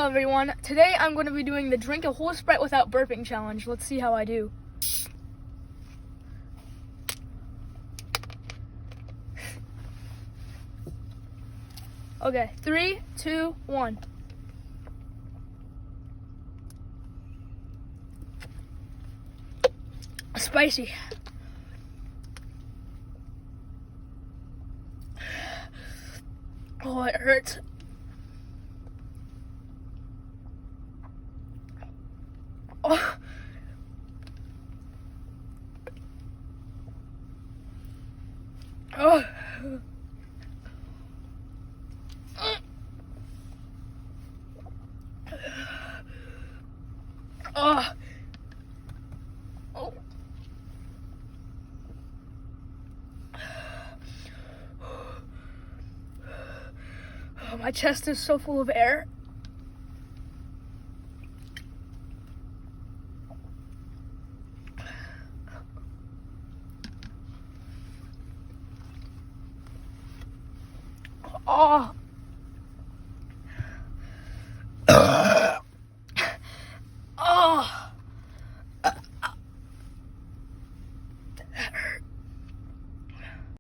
Hello everyone, today I'm going to be doing the drink a whole Sprite without burping challenge. Let's see how I do. Okay, 3, 2, 1. Spicy. Oh, it hurts. Oh. Oh. Oh. Oh. Oh, my chest is so full of air. Oh.